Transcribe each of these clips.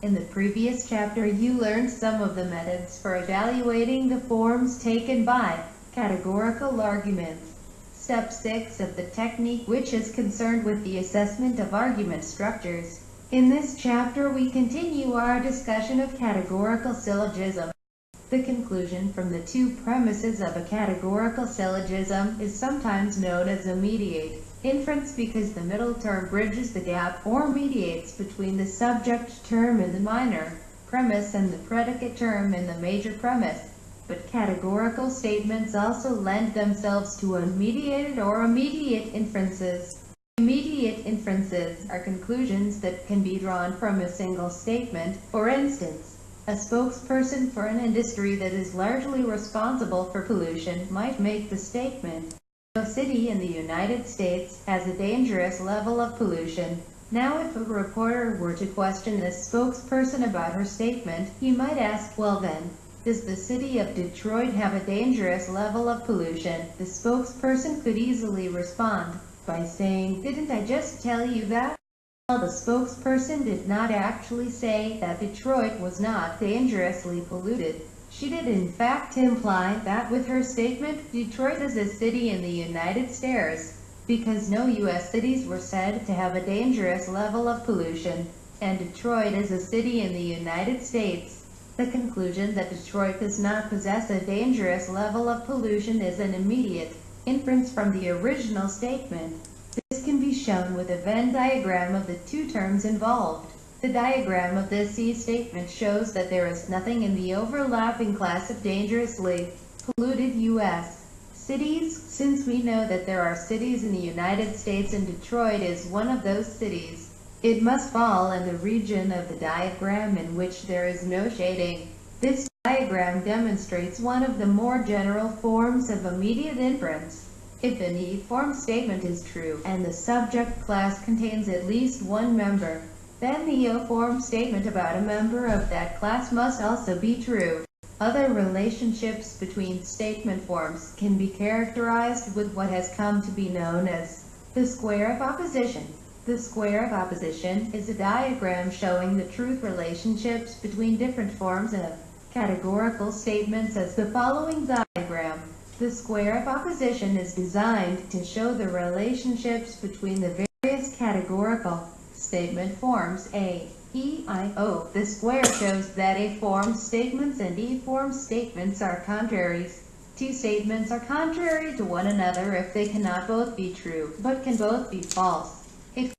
In the previous chapter you learned some of the methods for evaluating the forms taken by categorical arguments. Step 6 of the technique, which is concerned with the assessment of argument structures. In this chapter we continue our discussion of categorical syllogism. The conclusion from the two premises of a categorical syllogism is sometimes known as immediate inference because the middle term bridges the gap or mediates between the subject term in the minor premise and the predicate term in the major premise. But categorical statements also lend themselves to unmediated or immediate inferences. Immediate inferences are conclusions that can be drawn from a single statement. For instance, a spokesperson for an industry that is largely responsible for pollution might make the statement, "No city in the United States has a dangerous level of pollution." Now if a reporter were to question this spokesperson about her statement, he might ask, "Well then, does the city of Detroit have a dangerous level of pollution?" The spokesperson could easily respond by saying, "Didn't I just tell you that?" Well, the spokesperson did not actually say that Detroit was not dangerously polluted. She did in fact imply that with her statement, Detroit is a city in the United States, because no U.S. cities were said to have a dangerous level of pollution, and Detroit is a city in the United States. The conclusion that Detroit does not possess a dangerous level of pollution is an immediate inference from the original statement. This can be shown with a Venn diagram of the two terms involved. The diagram of this C statement shows that there is nothing in the overlapping class of dangerously polluted U.S. cities, since we know that there are cities in the United States and Detroit is one of those cities. It must fall in the region of the diagram in which there is no shading. This diagram demonstrates one of the more general forms of immediate inference. If an E-form statement is true, and the subject class contains at least one member, then the O-form statement about a member of that class must also be true. Other relationships between statement forms can be characterized with what has come to be known as the square of opposition. The square of opposition is a diagram showing the truth relationships between different forms of categorical statements as the following diagram. The square of opposition is designed to show the relationships between the various categorical statement forms A, E, I, O. The square shows that A-form statements and E-form statements are contraries. Two statements are contrary to one another if they cannot both be true, but can both be false. If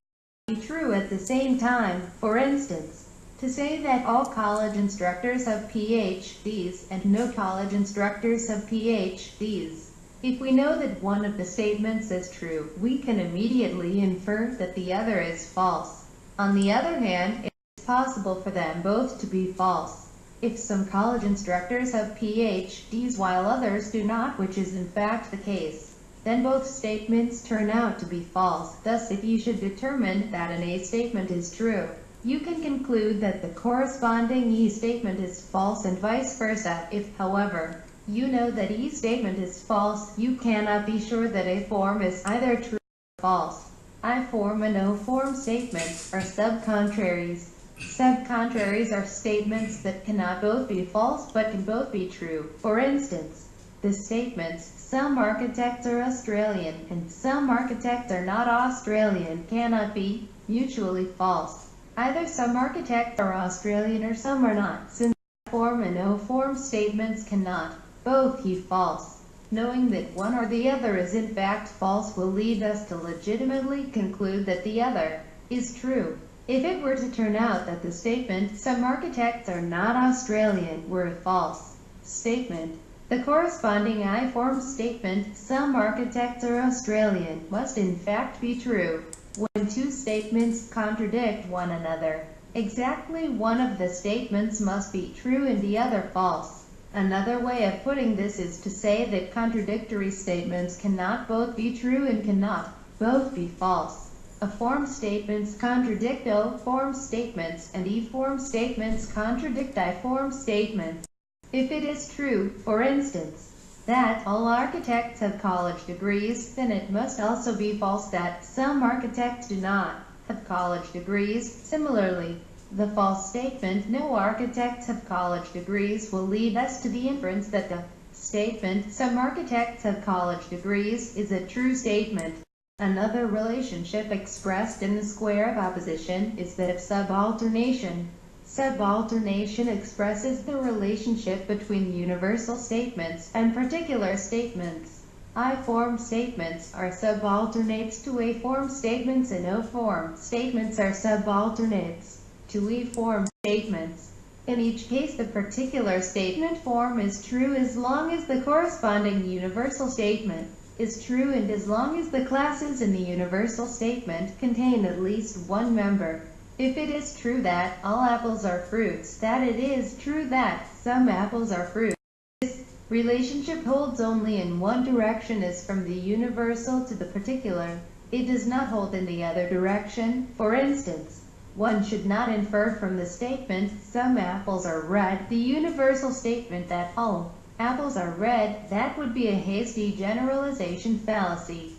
they can be true at the same time, for instance, to say that all college instructors have PhDs and no college instructors have PhDs. If we know that one of the statements is true, we can immediately infer that the other is false. On the other hand, it is possible for them both to be false. If some college instructors have PhDs while others do not, which is in fact the case, then both statements turn out to be false. Thus, if you should determine that an A statement is true, you can conclude that the corresponding E statement is false and vice versa. If, however, you know that E statement is false, you cannot be sure that A form is either true or false. I form and O form statements are subcontraries. Subcontraries are statements that cannot both be false but can both be true. For instance, the statements, "Some architects are Australian" and "Some architects are not Australian" cannot be mutually false. Either some architects are Australian or some are not, since I-form and O-form statements cannot both be false. Knowing that one or the other is in fact false will lead us to legitimately conclude that the other is true. If it were to turn out that the statement, "Some architects are not Australian," were a false statement, the corresponding I-form statement, "Some architects are Australian," must in fact be true. When two statements contradict one another, exactly one of the statements must be true and the other false. Another way of putting this is to say that contradictory statements cannot both be true and cannot both be false. A-form statements contradict O-form statements, and E-form statements contradict I-form statements. If it is true, for instance, that all architects have college degrees, then it must also be false that some architects do not have college degrees. Similarly, The false statement, "No architects have college degrees," will lead us to the inference that the statement, "Some architects have college degrees," is a true statement. Another relationship expressed in the square of opposition is that of subalternation. Subalternation expresses the relationship between universal statements and particular statements. I-form statements are subalternates to A-form statements, and O-form statements are subalternates to E-form statements. In each case, the particular statement form is true as long as the corresponding universal statement is true, and as long as the classes in the universal statement contain at least one member. If it is true that all apples are fruits, that it is true that some apples are fruits. This relationship holds only in one direction, as from the universal to the particular. It does not hold in the other direction. For instance, one should not infer from the statement, "Some apples are red," the universal statement that all apples are red. That would be a hasty generalization fallacy.